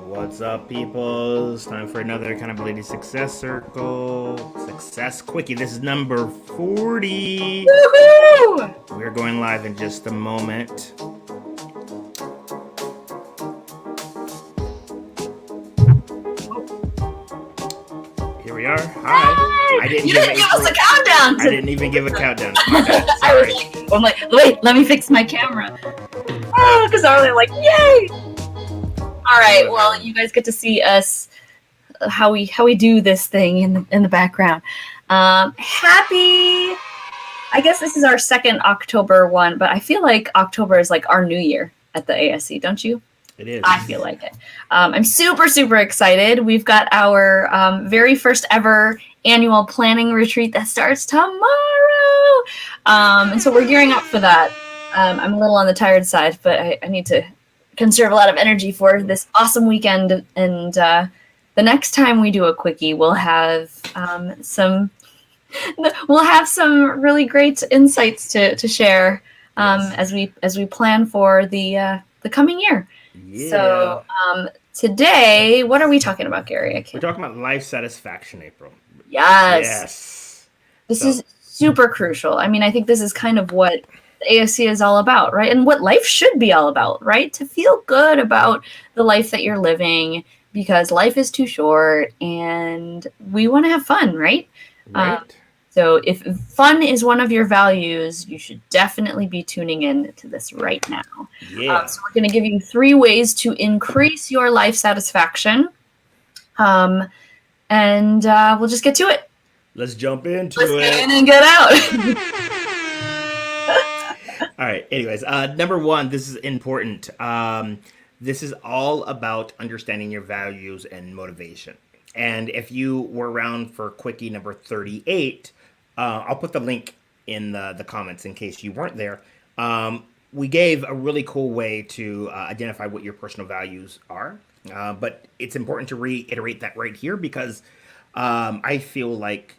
What's up, people? It's time for another Accountability Success Circle. Success Quickie. This is number 40. Woohoo! We're going live in just a moment. Here we are. Hi. You didn't give us a countdown. I didn't even give a countdown. My bad. Sorry. I'm like, wait, let me fix my camera. Oh, because I was like, yay! All right, well, you guys get to see us how we do this thing in the background. Happy! I guess this is our second October one, but I feel like October is like our new year at the ASC, don't you? It is. I feel like it. I'm super excited. We've got our very first ever annual planning retreat that starts tomorrow. And so we're gearing up for that. I'm a little on the tired side, but I need to conserve a lot of energy for this awesome weekend. And the next time we do a quickie, we'll have some really great insights to share as we plan for the coming year. Yeah. So today, what are we talking about, Gary? We're talking about life satisfaction, April. Yes. This is super crucial. I mean, I think this is kind of what the ASC is all about, right? And what life should be all about, right? To feel good about the life that you're living, because life is too short and we want to have fun, right? Right. So if fun is one of your values, you should definitely be tuning in to this right now. Yeah. So we're going to give you 3 ways to increase your life satisfaction. And we'll just get to it. Let's jump into Let's it. get in and get out. All right. Anyways, number 1, this is important. This is all about understanding your values and motivation. And if you were around for Quickie number 38, I'll put the link in the comments in case you weren't there. We gave a really cool way to identify what your personal values are. But it's important to reiterate that right here because I feel like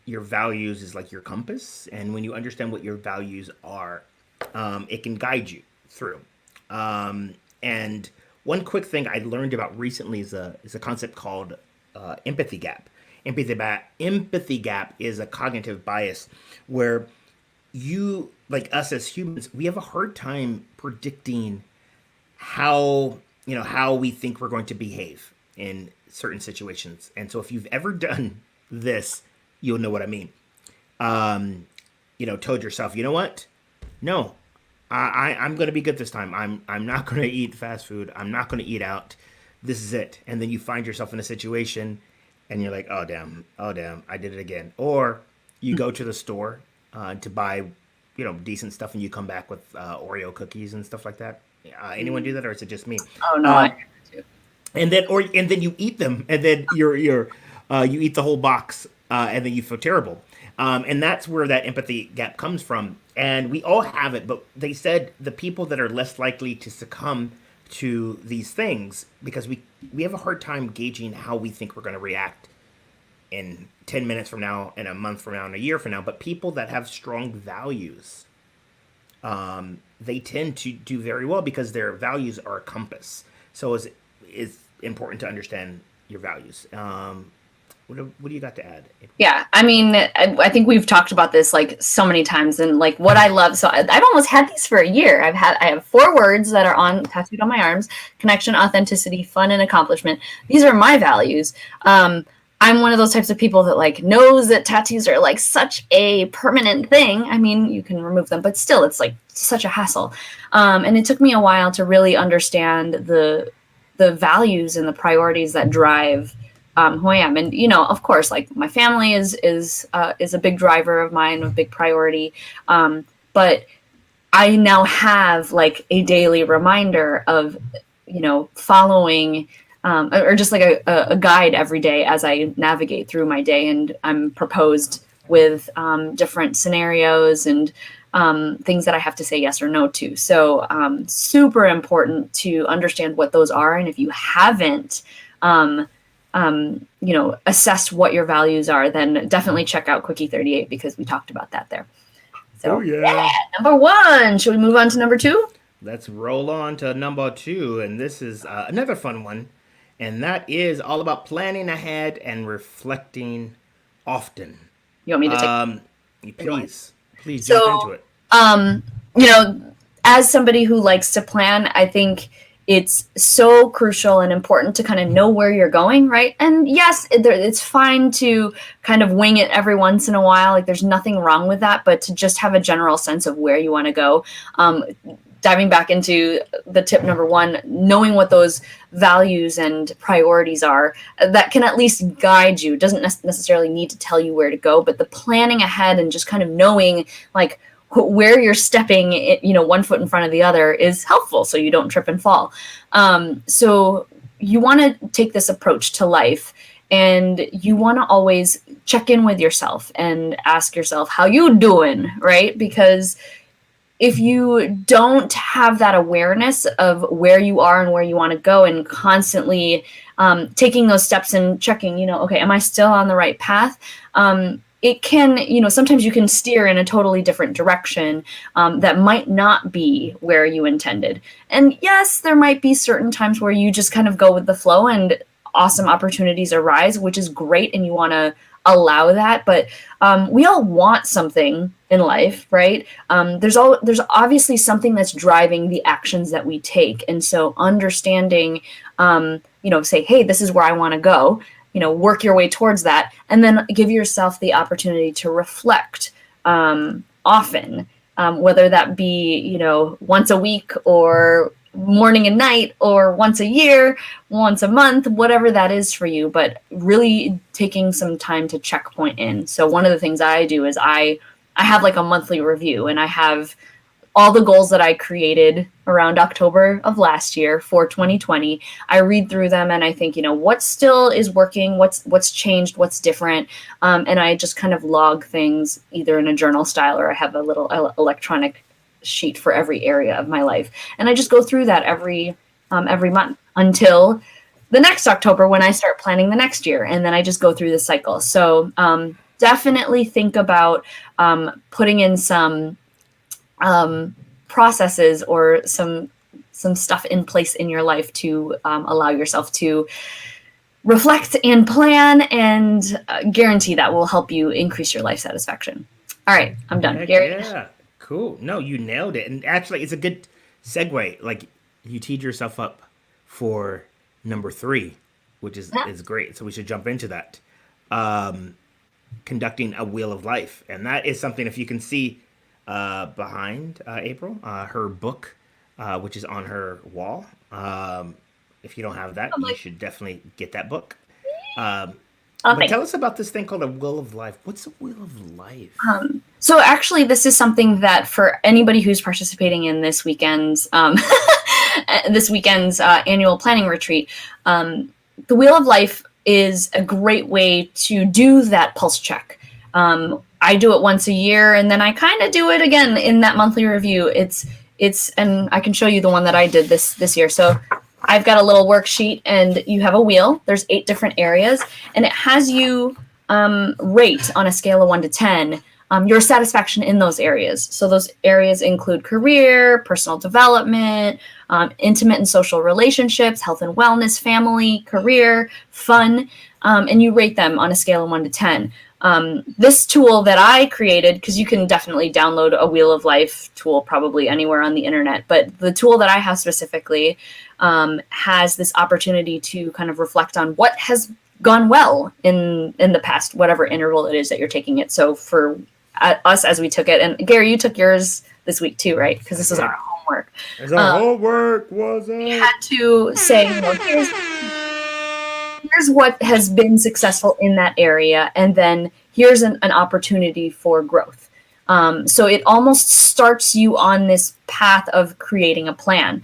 your values is like your compass. And when you understand what your values are, it can guide you through. And one quick thing I learned about recently is a concept called empathy gap. Empathy gap is a cognitive bias where you, like us as humans, we have a hard time predicting how we think we're going to behave in certain situations. And so if you've ever done this, you'll know what I mean. Told yourself, you know what? No, I'm going to be good this time. I'm not going to eat fast food. I'm not going to eat out. This is it. And then you find yourself in a situation and you're like, oh, damn, I did it again. Or you go to the store to buy, decent stuff and you come back with Oreo cookies and stuff like that. Anyone do that, or is it just me? Oh, no, I do. And then you eat them, and then you eat the whole box, and then you feel terrible. And that's where that empathy gap comes from. And we all have it, but they said the people that are less likely to succumb to these things, because we have a hard time gauging how we think we're going to react in 10 minutes from now, in a month from now, in a year from now. But people that have strong values, they tend to do very well because their values are a compass. So it's important to understand your values. What do you got to add? Yeah, I mean, I think we've talked about this like so many times, and like what I love. So I've almost had these for a year. I have 4 words that are tattooed on my arms: connection, authenticity, fun, and accomplishment. These are my values. I'm one of those types of people that like knows that tattoos are like such a permanent thing. I mean, you can remove them, but still, it's like such a hassle. And it took me a while to really understand the values and the priorities that drive who I am. And, of course, like my family is a big driver of mine, a big priority. But I now have like a daily reminder of, following or just like a guide every day as I navigate through my day. And I'm proposed with different scenarios and things that I have to say yes or no to. So super important to understand what those are. And if you haven't, assessed what your values are, then definitely check out Quickie 38 because we talked about that there. So yeah. Number 1. Should we move on to number 2? let's roll on to number two, and this is another fun one, and that is all about planning ahead and reflecting often. You want me to take Um, one? please jump into So, it. um, you know, as somebody who likes to plan, I think it's so crucial and important to kind of know where you're going, right? And yes, it's fine to kind of wing it every once in a while. Like, there's nothing wrong with that, but to just have a general sense of where you want to go. Um, Diving back into the tip number one, knowing what those values and priorities are, that can at least guide you. Doesn't necessarily need to tell you where to go, but the planning ahead and just kind of knowing like where you're stepping, one foot in front of the other is helpful so you don't trip and fall. So you want to take this approach to life, and you want to always check in with yourself and ask yourself how you doing, right? Because if you don't have that awareness of where you are and where you want to go, and constantly taking those steps and checking, okay, am I still on the right path? It can, sometimes you can steer in a totally different direction that might not be where you intended. And yes, there might be certain times where you just kind of go with the flow and awesome opportunities arise, which is great, and you want to allow that. But we all want something in life, right? There's obviously something that's driving the actions that we take, and so understanding, say, hey, this is where I want to go. Work your way towards that, and then give yourself the opportunity to reflect often, whether that be once a week or morning and night, or once a year, once a month, whatever that is for you, but really taking some time to checkpoint in. So one of the things I do is I have like a monthly review, and I have all the goals that I created around October of last year for 2020. I read through them and I think, what still is working, what's changed, what's different. And I just kind of log things either in a journal style, or I have a little electronic sheet for every area of my life. And I just go through that every month until the next October, when I start planning the next year. And then I just go through the cycle. So definitely think about putting in some processes or some stuff in place in your life to allow yourself to reflect and plan, and guarantee that will help you increase your life satisfaction. All right, I'm done. Heck Gary? yeah. Cool. No, you nailed it. And actually, it's a good segue. Like, you teed yourself up for number three, which is great. So we should jump into that. Conducting a wheel of life. And that is something, if you can see behind April, her book, which is on her wall. If you don't have that, you should definitely get that book. But tell us about this thing called a wheel of life. What's a wheel of life? So actually, this is something that for anybody who's participating in this weekend's annual planning retreat, the wheel of life is a great way to do that pulse check. I do it once a year, and then I kind of do it again in that monthly review. It's and I can show you the one that I did this year. So I've got a little worksheet, and you have a wheel. There's 8 different areas, and it has you rate on a scale of 1 to 10 your satisfaction in those areas. So those areas include career, personal development, intimate and social relationships, health and wellness, family, career, fun, and you rate them on a scale of 1 to 10. This tool that I created, because you can definitely download a Wheel of Life tool probably anywhere on the internet, but the tool that I have specifically has this opportunity to kind of reflect on what has gone well in the past, whatever interval it is that you're taking it. So for us, as we took it, and Gary, you took yours this week too, right? Because this is our homework. Is our homework, was it? We had to say, here's what has been successful in that area, and then here's an opportunity for growth. So it almost starts you on this path of creating a plan.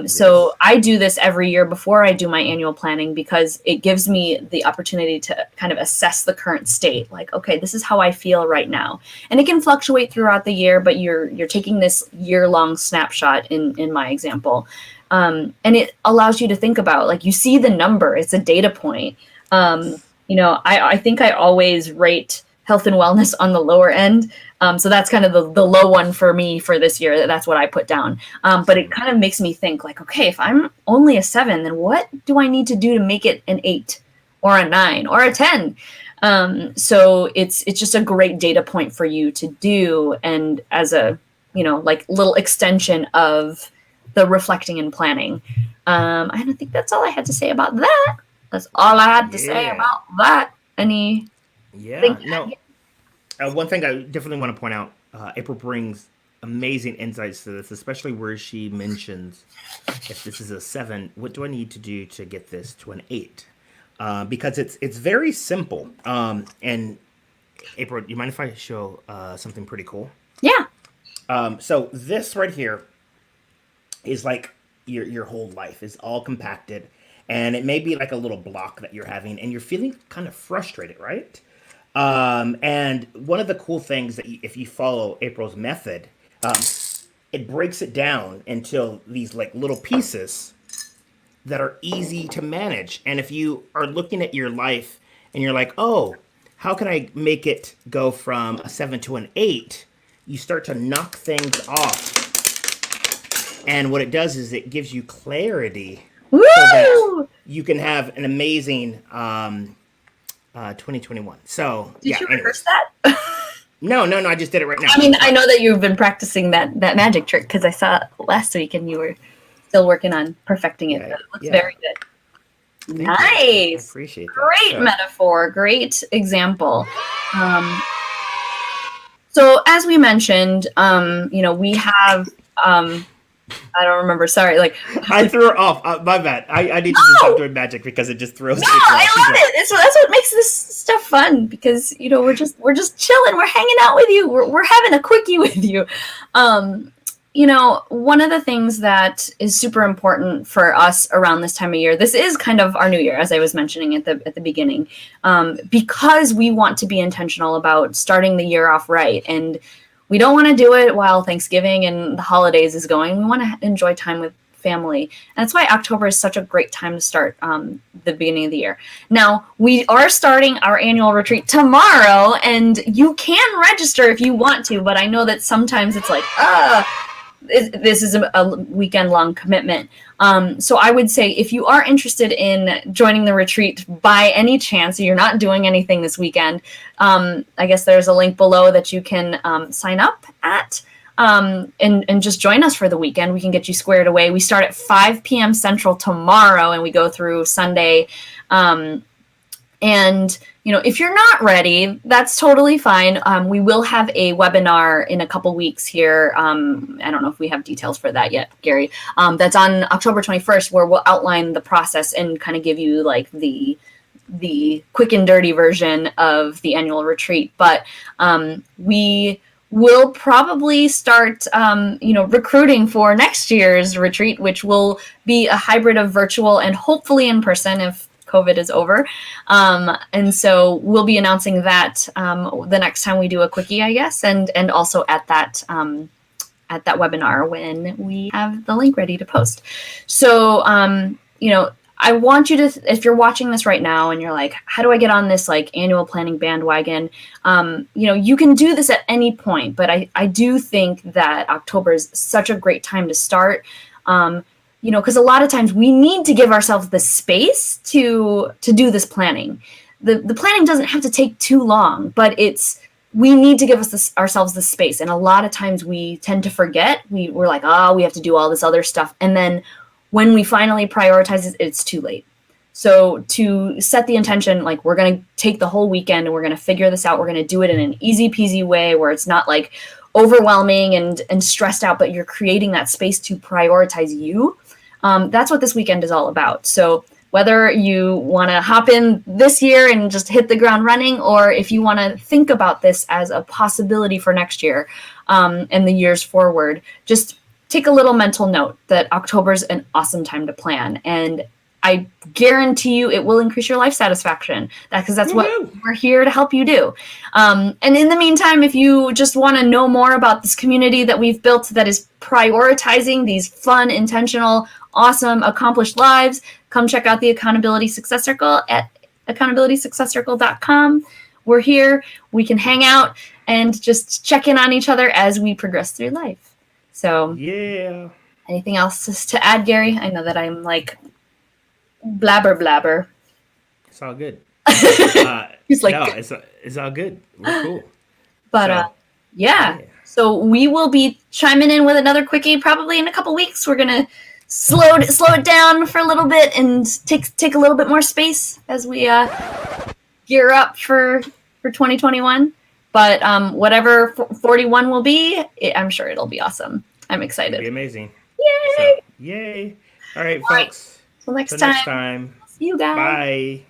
So I do this every year before I do my annual planning, because it gives me the opportunity to kind of assess the current state. Like, okay, this is how I feel right now. And it can fluctuate throughout the year, but you're taking this year-long snapshot in my example. And it allows you to think about, like, you see the number, it's a data point. I think I always rate health and wellness on the lower end. So that's kind of the low one for me for this year. That's what I put down. But it kind of makes me think like, okay, if I'm only a 7, then what do I need to do to make it an 8 or a 9 or a 10? So it's just a great data point for you to do. And as a, like little extension of the reflecting and planning. I don't think that's all I had to say about that. That's all I had to say about that. Any? Yeah. No. One thing I definitely want to point out, April brings amazing insights to this, especially where she mentions if this is a 7, what do I need to do to get this to an 8? Because it's very simple. And April, do you mind if I show something pretty cool? Yeah. So this right here is like your whole life is all compacted, and it may be like a little block that you're having, and you're feeling kind of frustrated, right? And one of the cool things that if you follow April's method, it breaks it down into these like little pieces that are easy to manage. And if you are looking at your life and you're like, oh, how can I make it go from a 7 to an 8? You start to knock things off. And what it does is it gives you clarity. Woo! So that you can have an amazing 2021. So Did you anyways. rehearse that? No, I just did it right now. I mean, I know that you've been practicing that magic trick because I saw it last week and you were still working on perfecting it. Yeah, It looks very good. Thank you. Nice. I appreciate that. Great metaphor. Great example. So as we mentioned, we have I don't remember. Sorry. Like I threw her off. My bad. I need to stop doing magic because it just throws me off. I love it. That's what makes this stuff fun because we're just chilling. We're hanging out with you. We're having a quickie with you. One of the things that is super important for us around this time of year, this is kind of our new year, as I was mentioning at the beginning, because we want to be intentional about starting the year off right. And we don't want to do it while Thanksgiving and the holidays is going. We want to enjoy time with family. And that's why October is such a great time to start the beginning of the year. Now, we are starting our annual retreat tomorrow, and you can register if you want to, but I know that sometimes it's like, this is a weekend-long commitment. So I would say if you are interested in joining the retreat by any chance, you're not doing anything this weekend, I guess there's a link below that you can sign up at and just join us for the weekend. We can get you squared away. We start at 5 p.m. Central tomorrow, and we go through Sunday. And, if you're not ready, that's totally fine. We will have a webinar in a couple weeks here. I don't know if we have details for that yet, Gary. That's on October 21st, where we'll outline the process and kind of give you like the quick and dirty version of the annual retreat. But we will probably start, recruiting for next year's retreat, which will be a hybrid of virtual and hopefully in person if COVID is over. And so we'll be announcing that the next time we do a quickie, I guess, and also at that webinar when we have the link ready to post. So, I want you to, if you're watching this right now and you're like, how do I get on this like annual planning bandwagon? You can do this at any point, but I do think that October is such a great time to start. Because a lot of times we need to give ourselves the space to do this planning. The planning doesn't have to take too long, but we need to give ourselves the space. And a lot of times we tend to forget. We're like, we have to do all this other stuff. And then when we finally prioritize it, it's too late. So to set the intention, like we're going to take the whole weekend and we're going to figure this out. We're going to do it in an easy peasy way where it's not like overwhelming and stressed out, but you're creating that space to prioritize you. That's what this weekend is all about. So whether you want to hop in this year and just hit the ground running, or if you want to think about this as a possibility for next year and the years forward, just take a little mental note that October is an awesome time to plan. And I guarantee you it will increase your life satisfaction because that's what we're here to help you do. And in the meantime, if you just want to know more about this community that we've built that is prioritizing these fun, intentional, awesome, accomplished lives, come check out the Accountability Success Circle at accountabilitysuccesscircle.com. we're here. We can hang out and just check in on each other as we progress through life. So Yeah. anything else to add, Gary? I know that I'm like blabber. It's all good. He's like, no, it's all good. We're cool. but So, yeah. So we will be chiming in with another quickie probably in a couple weeks. We're gonna slow it down for a little bit and take a little bit more space as we gear up for 2021. But whatever 41 will be, I'm sure it'll be awesome. I'm excited. It'll be amazing. Yay! So, yay! All right, folks. Till next Till next time. See you guys. Bye.